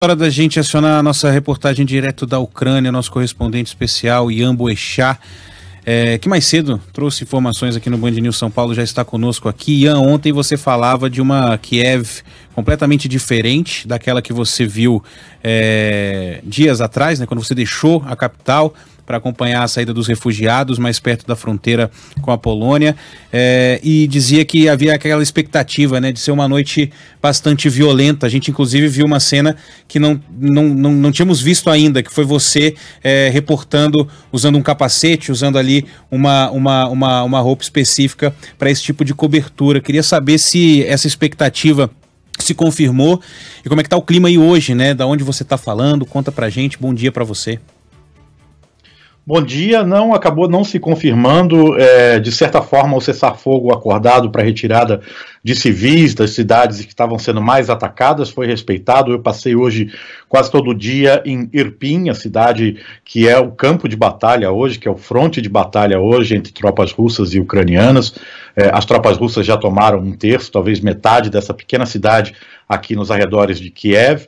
Hora da gente acionar a nossa reportagem direto da Ucrânia, nosso correspondente especial, Ian Boechat, que mais cedo trouxe informações aqui no Band News São Paulo, já está conosco aqui. Ian, ontem você falava de uma Kiev completamente diferente daquela que você viu dias atrás, né, quando você deixou a capital para acompanhar a saída dos refugiados mais perto da fronteira com a Polônia, e dizia que havia aquela expectativa, né, de ser uma noite bastante violenta. A gente inclusive viu uma cena que não tínhamos visto ainda, que foi você reportando, usando um capacete, usando ali uma roupa específica para esse tipo de cobertura. Queria saber se essa expectativa se confirmou e como é que tá o clima aí hoje, né, da onde você está falando. Conta pra gente, bom dia para você. Bom dia, acabou não se confirmando, de certa forma o cessar-fogo acordado para a retirada de civis das cidades que estavam sendo mais atacadas foi respeitado. Eu passei hoje quase todo dia em Irpin, a cidade que é o campo de batalha hoje, que é o fronte de batalha hoje entre tropas russas e ucranianas. As tropas russas já tomaram um terço, talvez metade dessa pequena cidade aqui nos arredores de Kiev.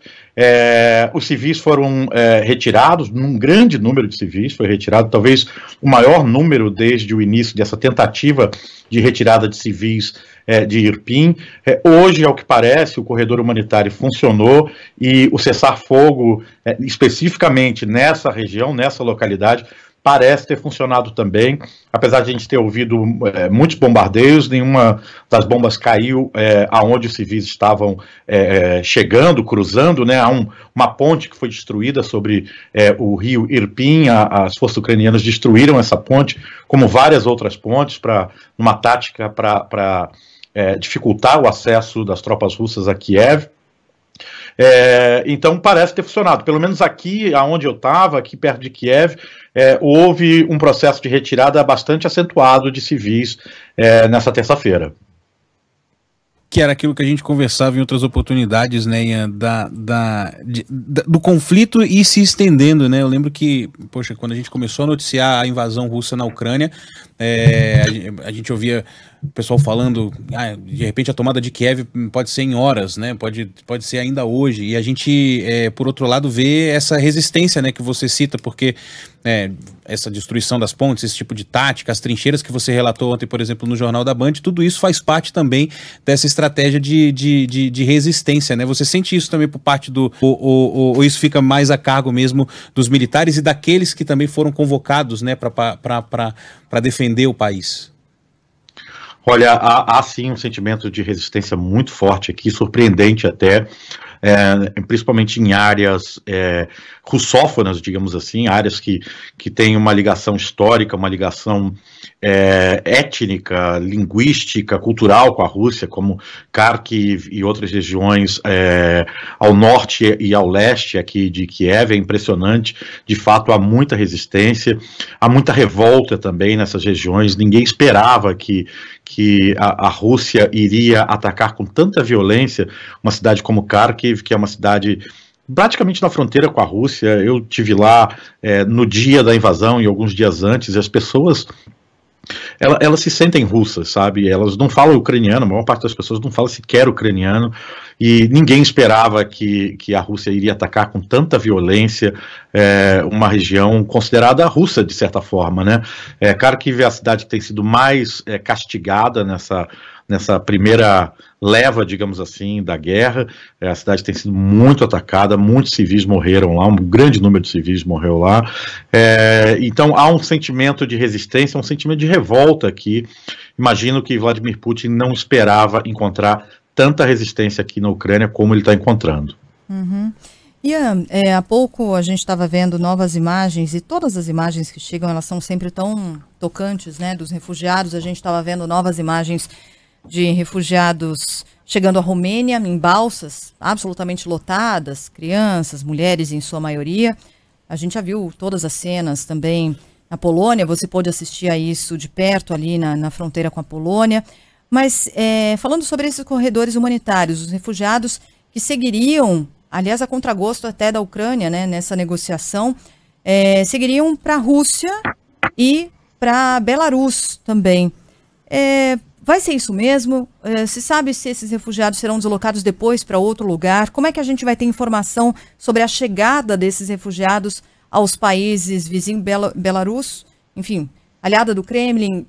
Os civis foram retirados, um grande número de civis foi retirado, talvez o maior número desde o início dessa tentativa de retirada de civis de Irpin. Hoje, ao que parece, o corredor humanitário funcionou e o cessar-fogo, especificamente nessa região, nessa localidade, parece ter funcionado também, apesar de a gente ter ouvido muitos bombardeios. Nenhuma das bombas caiu aonde os civis estavam chegando, cruzando, né? Há uma ponte que foi destruída sobre o rio Irpin. As forças ucranianas destruíram essa ponte, como várias outras pontes, numa tática para dificultar o acesso das tropas russas a Kiev. Então parece ter funcionado, pelo menos aqui onde eu estava, aqui perto de Kiev, houve um processo de retirada bastante acentuado de civis nessa terça-feira. Que era aquilo que a gente conversava em outras oportunidades, né, Ian, do conflito e se estendendo, né? Eu lembro que, poxa, quando a gente começou a noticiar a invasão russa na Ucrânia, a gente ouvia o pessoal falando, de repente a tomada de Kiev pode ser em horas, né? Pode ser ainda hoje. E a gente, por outro lado, vê essa resistência, né, que você cita, porque essa destruição das pontes, esse tipo de tática, as trincheiras que você relatou ontem, por exemplo, no Jornal da Band, tudo isso faz parte também dessa estratégia de resistência, né? Você sente isso também por parte ou isso fica mais a cargo mesmo dos militares e daqueles que também foram convocados, né, para defender o país? Olha, há sim um sentimento de resistência muito forte aqui, surpreendente até, principalmente em áreas russófonas, digamos assim, áreas que têm uma ligação histórica, uma ligação étnica, linguística, cultural com a Rússia, como Kharkiv e outras regiões ao norte e ao leste aqui de Kiev. É impressionante, de fato há muita resistência, há muita revolta também nessas regiões. Ninguém esperava que a Rússia iria atacar com tanta violência uma cidade como Kharkiv, que é uma cidade praticamente na fronteira com a Rússia. Eu tive lá no dia da invasão e alguns dias antes, e as pessoas elas se sentem russas, sabe? Elas não falam ucraniano, a maior parte das pessoas não fala sequer ucraniano, e ninguém esperava que a Rússia iria atacar com tanta violência uma região considerada russa, de certa forma, né? Kharkiv é a cidade que tem sido mais castigada nessa primeira leva, digamos assim, da guerra. A cidade tem sido muito atacada, muitos civis morreram lá, um grande número de civis morreu lá. Então há um sentimento de resistência, um sentimento de revolta aqui. Imagino que Vladimir Putin não esperava encontrar tanta resistência aqui na Ucrânia como ele está encontrando. Uhum. Ian, há pouco a gente estava vendo novas imagens, e todas as imagens que chegam, elas são sempre tão tocantes, né, dos refugiados. A gente estava vendo novas imagens de refugiados chegando à Romênia em balsas absolutamente lotadas, crianças, mulheres em sua maioria. A gente já viu todas as cenas também na Polônia, você pôde assistir a isso de perto ali na fronteira com a Polônia. Mas falando sobre esses corredores humanitários, os refugiados que seguiriam, aliás, a contragosto até da Ucrânia, né, nessa negociação, seguiriam para a Rússia e para Belarus também. Vai ser isso mesmo? Se sabe se esses refugiados serão deslocados depois para outro lugar? Como é que a gente vai ter informação sobre a chegada desses refugiados aos países vizinhos, Belarus, enfim, aliada do Kremlin?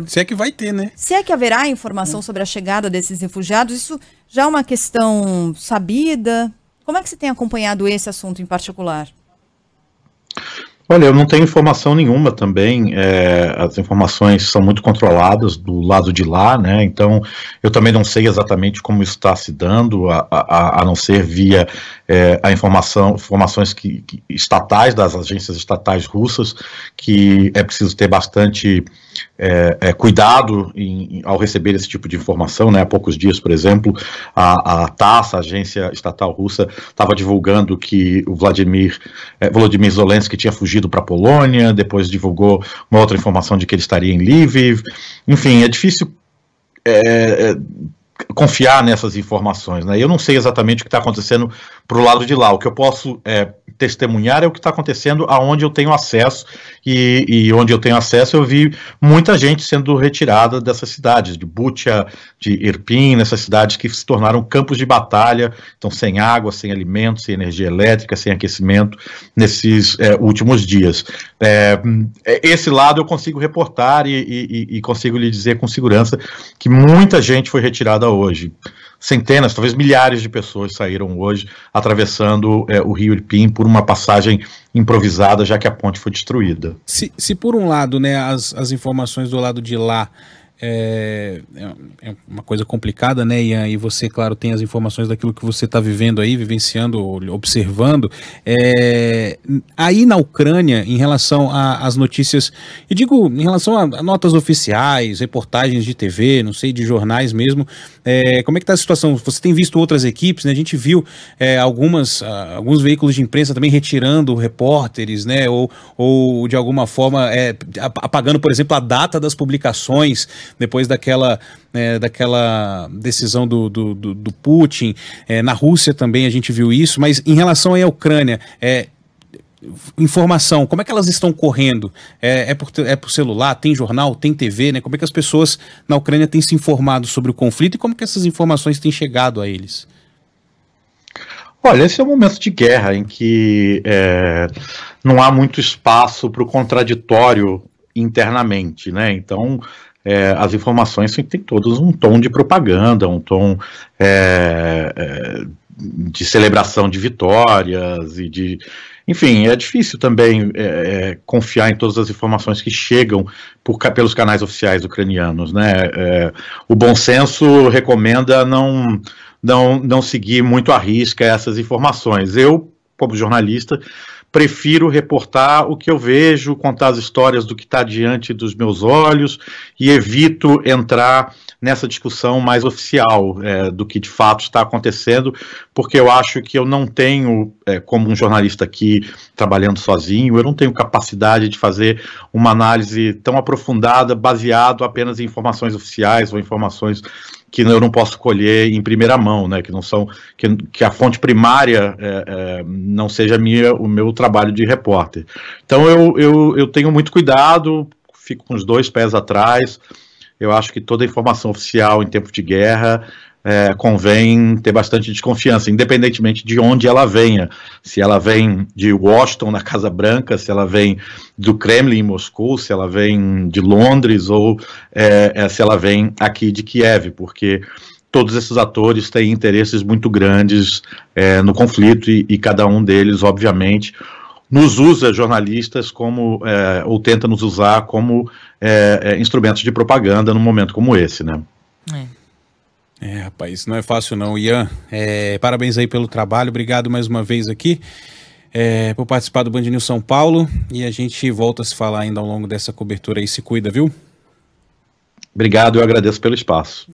Se é que vai ter, né? Se é que haverá informação sobre a chegada desses refugiados, isso já é uma questão sabida? Como é que você tem acompanhado esse assunto em particular? Olha, eu não tenho informação nenhuma também, as informações são muito controladas do lado de lá, né, então eu também não sei exatamente como isso está se dando, a não ser via informações estatais, das agências estatais russas, que é preciso ter bastante cuidado ao receber esse tipo de informação, né, há poucos dias, por exemplo, a TASS, a agência estatal russa, estava divulgando que o Volodymyr Zelensky tinha fugido para a Polônia, depois divulgou uma outra informação de que ele estaria em Lviv. Enfim, é difícil confiar nessas informações, né? Eu não sei exatamente o que está acontecendo para o lado de lá. O que eu posso testemunhar é o que está acontecendo aonde eu tenho acesso, e onde eu tenho acesso eu vi muita gente sendo retirada dessas cidades, de Bucha, de Irpin, nessas cidades que se tornaram campos de batalha, então sem água, sem alimento, sem energia elétrica, sem aquecimento, nesses últimos dias. Esse lado eu consigo reportar e consigo lhe dizer com segurança que muita gente foi retirada hoje. Centenas, talvez milhares de pessoas saíram hoje atravessando o rio Irpin por uma passagem improvisada, já que a ponte foi destruída. Se por um lado, né, as informações do lado de lá é uma coisa complicada, né, Ian? E você, claro, tem as informações daquilo que você está vivendo aí, vivenciando, observando. Aí na Ucrânia, em relação às notícias, eu digo em relação a notas oficiais, reportagens de TV, não sei, de jornais mesmo, como é que está a situação? Você tem visto outras equipes, né? A gente viu alguns veículos de imprensa também retirando repórteres, né, ou de alguma forma apagando, por exemplo, a data das publicações, depois daquela decisão do Putin. Na Rússia também a gente viu isso, mas em relação aí à Ucrânia, informação, como é que elas estão correndo? Por celular, tem jornal, tem TV, né? Como é que as pessoas na Ucrânia têm se informado sobre o conflito e como que essas informações têm chegado a eles? Olha, esse é um momento de guerra em que não há muito espaço para o contraditório internamente, né? Então as informações têm todas um tom de propaganda, um tom de celebração de vitórias e enfim, é difícil também confiar em todas as informações que chegam pelos canais oficiais ucranianos, né? O bom senso recomenda não seguir muito à risca essas informações. Eu, como jornalista, prefiro reportar o que eu vejo, contar as histórias do que está diante dos meus olhos e evito entrar nessa discussão mais oficial do que de fato está acontecendo, porque eu acho que eu não tenho, como um jornalista aqui trabalhando sozinho, eu não tenho capacidade de fazer uma análise tão aprofundada baseado apenas em informações oficiais ou informações que eu não posso colher em primeira mão, né, que não são, que a fonte primária não seja o meu trabalho de repórter. Então eu tenho muito cuidado, fico com os dois pés atrás. Eu acho que toda informação oficial em tempo de guerra convém ter bastante desconfiança, independentemente de onde ela venha. Se ela vem de Washington, na Casa Branca, se ela vem do Kremlin, em Moscou, se ela vem de Londres ou se ela vem aqui de Kiev, porque todos esses atores têm interesses muito grandes no conflito e cada um deles, obviamente, nos usa, jornalistas, como ou tenta nos usar como instrumentos de propaganda num momento como esse, né? Rapaz, não é fácil não, Ian. Parabéns aí pelo trabalho, obrigado mais uma vez aqui por participar do Band News São Paulo, e a gente volta a se falar ainda ao longo dessa cobertura aí. Se cuida, viu? Obrigado, eu agradeço pelo espaço.